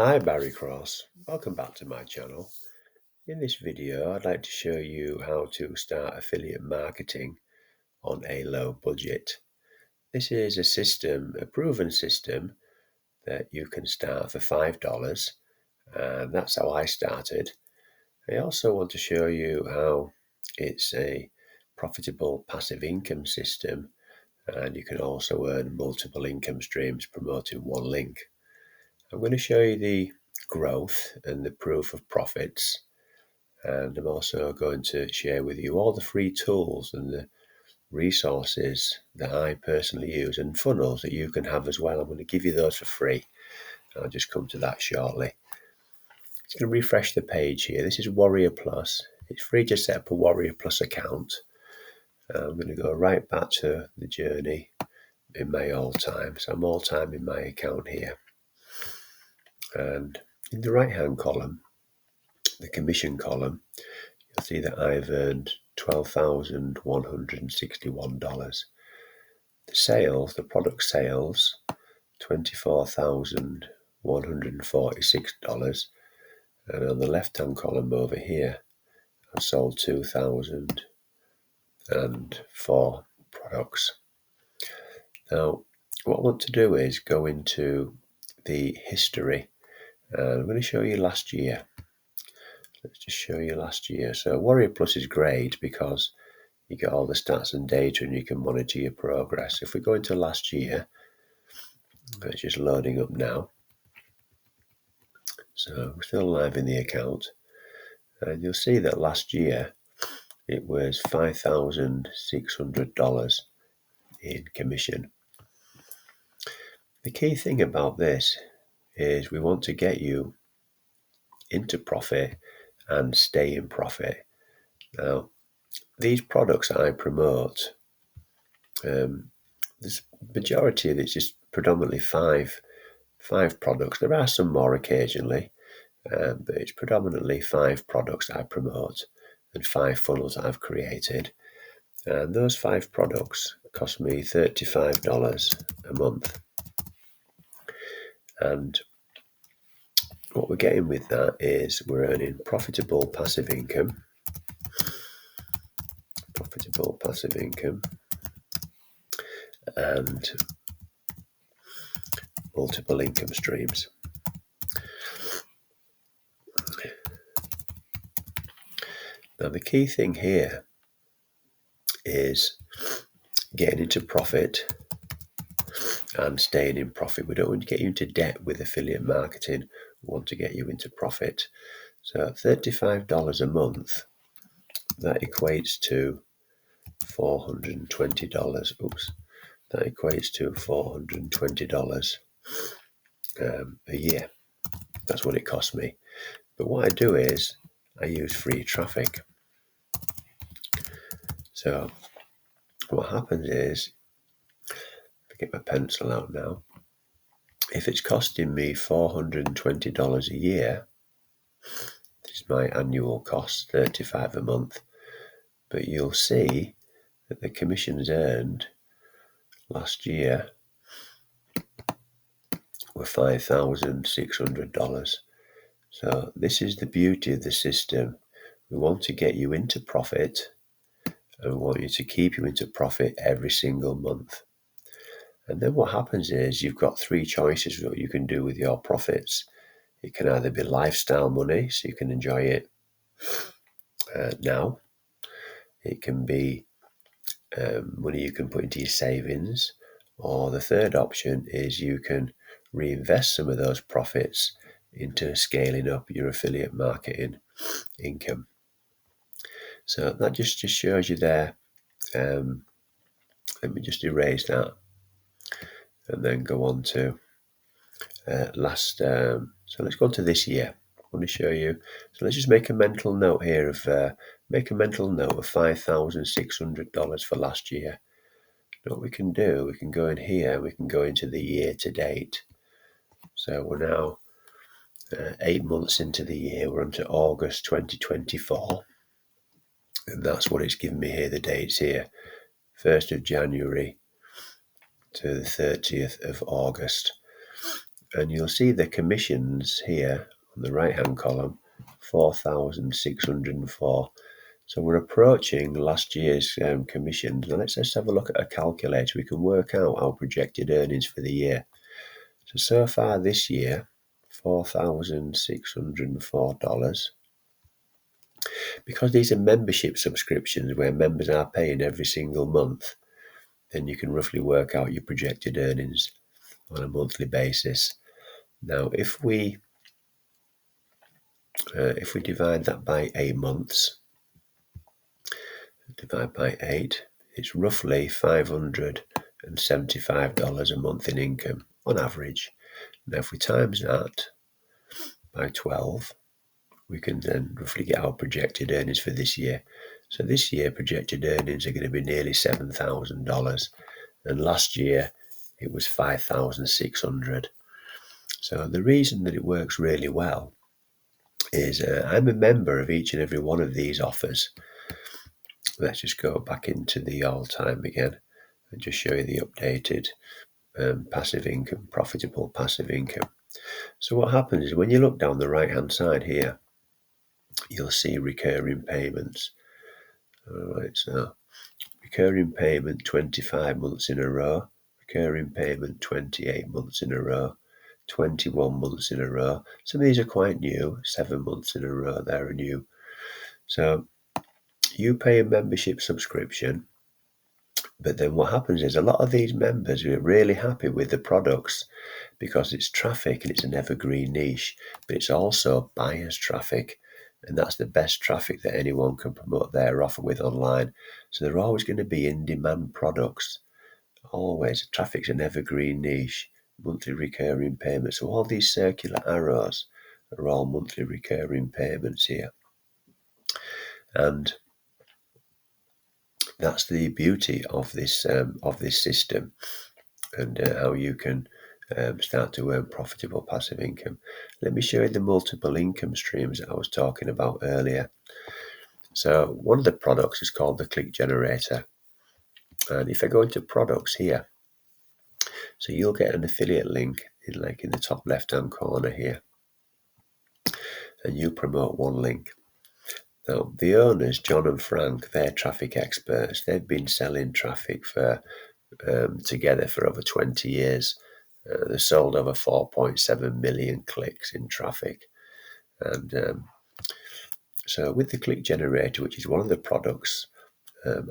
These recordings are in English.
Hi Barry Cross, welcome back to my channel. In this video I'd like to show you how to start affiliate marketing on a low budget. This is a system, a proven system that you can start for $5, and that's how I started. I also want to show you how it's a profitable passive income system, and you can also earn multiple income streams promoting one link. I'm going to show you the growth and the proof of profits, and I'm also going to share with you all the free tools and the resources that I personally use and funnels that you can have as well. I'm going to give you those for free. I'll just come to that shortly. It's going to refresh the page here. This is Warrior Plus. It's free to set up a Warrior Plus account. I'm going to go right back to the journey in my all time. So I'm all time in my account here. And in the right hand column, the commission column, you'll see that I've earned $12,161. The sales, the product sales, $24,146. And on the left-hand column over here, I've sold 2,004 products. Now, what I want to do is go into the history, and I'm going to show you last year. Let's just show you last year. So Warrior Plus is great because you get all the stats and data and you can monitor your progress. If we go into last year, it's just loading up now. So we're still live in the account. And you'll see that last year it was $5,600 in commission. The key thing about this is we want to get you into profit and stay in profit. Now, these products I promote, there's majority of it's just predominantly five products. There are some more occasionally, but it's predominantly 5 products I promote and 5 funnels I've created. And those 5 products cost me $35 a month. And what we're getting with that is we're earning profitable passive income, and multiple income streams. Now the key thing here is getting into profit and staying in profit. We don't want to get you into debt with affiliate marketing. We want to get you into profit. So $35 a month, that equates to $420. That equates to $420 a year. That's what it cost me. But what I do is I use free traffic. So what happens is, if I get my pencil out now, if it's costing me $420 a year, this is my annual cost, $35 a month. But you'll see that the commissions earned last year were $5,600. So this is the beauty of the system. We want to get you into profit, and we want you to keep you into profit every single month. And then what happens is you've got 3 choices what you can do with your profits. It can either be lifestyle money, so you can enjoy it now. It can be money you can put into your savings, or the third option is you can reinvest some of those profits into scaling up your affiliate marketing income. So that just shows you there. Let me just erase that and then go on to so let's go on to this year. I want to show you. So let's just make a mental note here of $5,600 for last year. What we can do, we can go in here, we can go into the year to date. So we're now 8 months into the year, we're into August 2024. And that's what it's given me here, the dates here. 1st of January to the 30th of August. and you'll see the commissions here on the right hand column, 4,604. So we're approaching last year's commissions. Now let's just have a look at a calculator. We can work out our projected earnings for the year. So far this year, $4,604. Because these are membership subscriptions where members are paying every single month, then you can roughly work out your projected earnings on a monthly basis. Now, if we divide that by 8 months, divide by 8, it's roughly $575 a month in income on average. Now, if we times that by 12, we can then roughly get our projected earnings for this year. So this year, projected earnings are going to be nearly $7,000, and last year it was $5,600. So the reason that it works really well is I'm a member of each and every one of these offers. Let's just go back into the all-time again and just show you the updated passive income, profitable passive income. So what happens is when you look down the right-hand side here, you'll see recurring payments. All right, so recurring payment 25 months in a row, recurring payment 28 months in a row, 21 months in a row. Some of these are quite new, 7 months in a row, they're new. So you pay a membership subscription, but then what happens is a lot of these members are really happy with the products because it's traffic and it's an evergreen niche, but it's also buyers traffic, and that's the best traffic that anyone can promote their offer with online. So they're always going to be in-demand products. Always. Traffic's an evergreen niche, monthly recurring payments. So all these circular arrows are all monthly recurring payments here. And that's the beauty of this system, and how you can start to earn profitable passive income. Let me show you the multiple income streams that I was talking about earlier. So one of the products is called the Click Generator. And if I go into products here, so you'll get an affiliate link in the top left-hand corner here. And you promote one link. Now, the owners, John and Frank, they're traffic experts. They've been selling traffic for together for over 20 years. They sold over 4.7 million clicks in traffic. And so with the Click Generator, which is one of the products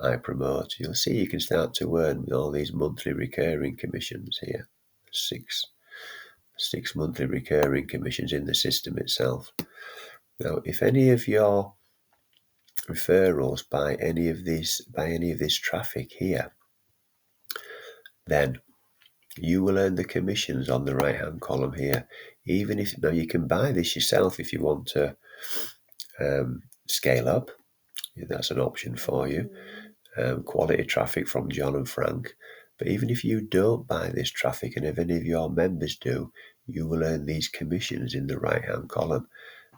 I promote, you'll see you can start to earn all these monthly recurring commissions here. Six monthly recurring commissions in the system itself. Now, if any of your referrals by any of this traffic here, then you will earn the commissions on the right hand column here. Even if now you can buy this yourself if you want to scale up, that's an option for you. Quality traffic from John and Frank. But even if you don't buy this traffic, and if any of your members do, you will earn these commissions in the right hand column.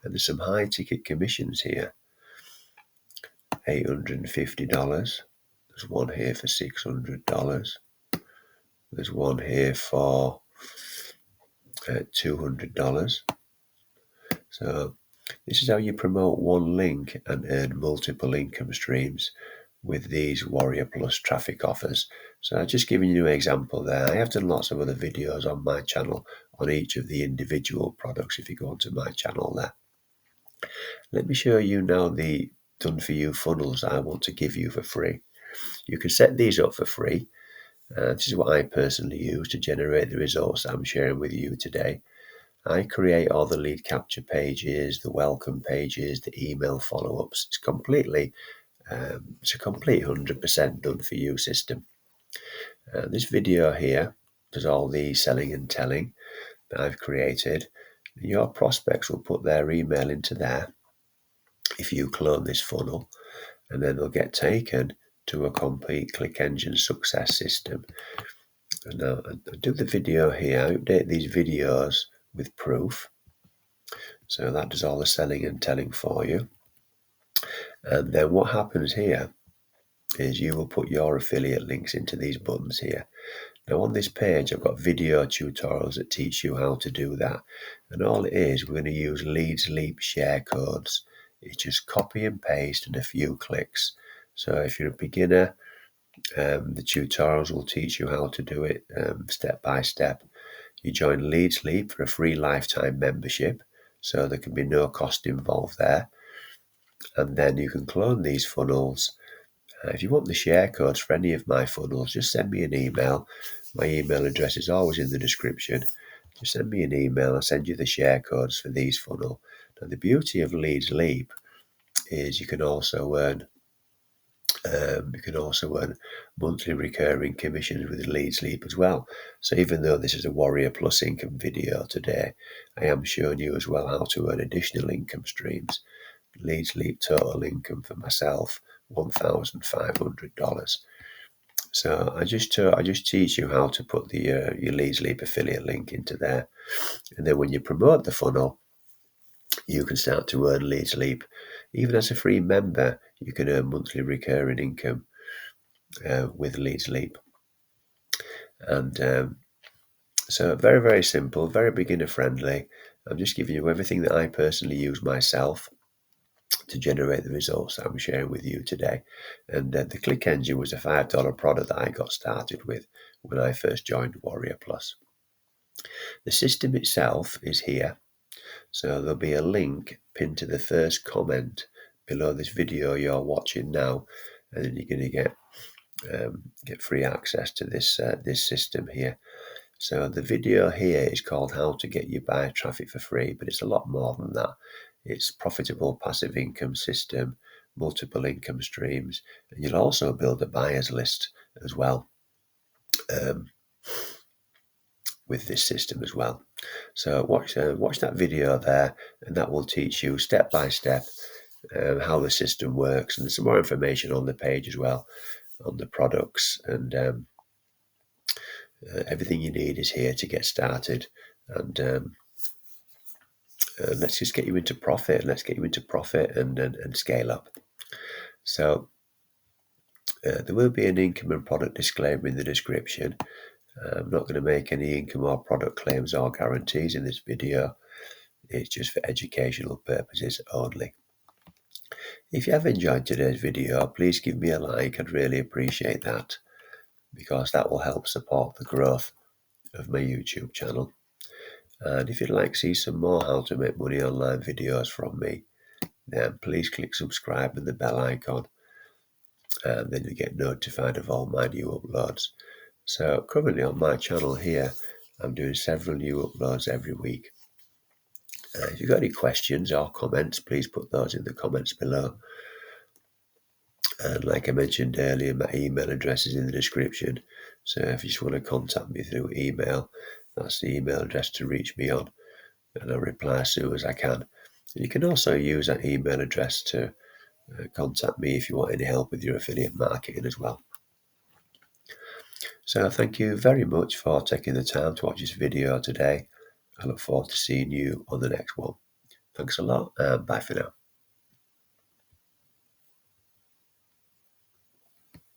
And there's some high ticket commissions here. $850. There's one here for $600. There's one here for $200. So this is how you promote one link and earn multiple income streams with these Warrior Plus traffic offers. So I've just given you an example there. I have done lots of other videos on my channel on each of the individual products if you go onto my channel there. Let me show you now the done for you funnels I want to give you for free. You can set these up for free. This is what I personally use to generate the results that I'm sharing with you today. I create all the lead capture pages, the welcome pages, the email follow-ups. It's a complete 100% done for you system. This video here does all the selling and telling that I've created. Your prospects will put their email into there if you clone this funnel, and then they'll get taken to a complete click engine success system. And now I do the video here. I update these videos with proof. So that does all the selling and telling for you. And then what happens here is you will put your affiliate links into these buttons here. Now on this page, I've got video tutorials that teach you how to do that. And all it is, we're going to use Leads Leap share codes. It's just copy and paste in a few clicks. So if you're a beginner, the tutorials will teach you how to do it step by step. You join Leads Leap for a free lifetime membership, so there can be no cost involved there. And then you can clone these funnels. If you want the share codes for any of my funnels, just send me an email. My email address is always in the description. Just send me an email. I'll send you the share codes for these funnel. Now, the beauty of Leads Leap is you can also earn monthly recurring commissions with Leads Leap as well. So even though this is a Warrior Plus income video today, I am showing you as well how to earn additional income streams. Leads Leap total income for myself, $1,500. So I just teach you how to put the your Leads Leap affiliate link into there, and then when you promote the funnel, you can start to earn Leads Leap. Even as a free member, you can earn monthly recurring income with Leads Leap. And so very, very simple, very beginner friendly. I'm just giving you everything that I personally use myself to generate the results that I'm sharing with you today. And the Click Engine was a $5 product that I got started with when I first joined Warrior Plus. The system itself is here. So there'll be a link pinned to the first comment below this video you're watching now, and then you're going to get free access to this system here. So the video here is called How to Get Your Buyer Traffic for Free, but it's a lot more than that. It's profitable passive income system, multiple income streams, and you'll also build a buyers list as well with this system as well. So watch that video there, and that will teach you step by step how the system works, and there's some more information on the page as well on the products, and everything you need is here to get started. And let's just get you into profit. Let's get you into profit and scale up. So there will be an income and product disclaimer in the description. I'm not going to make any income or product claims or guarantees in this video. It's just for educational purposes only. If you have enjoyed today's video, please give me a like. I'd really appreciate that, because that will help support the growth of my YouTube channel. And if you'd like to see some more how to make money online videos from me, then please click subscribe and the bell icon, and then you get notified of all my new uploads. So currently on my channel here, I'm doing several new uploads every week. If you've got any questions or comments, please put those in the comments below. And like I mentioned earlier, my email address is in the description. So if you just want to contact me through email, that's the email address to reach me on, and I'll reply as soon as I can. You can also use that email address to contact me if you want any help with your affiliate marketing as well. So thank you very much for taking the time to watch this video today. I look forward to seeing you on the next one. Thanks a lot, and bye for now.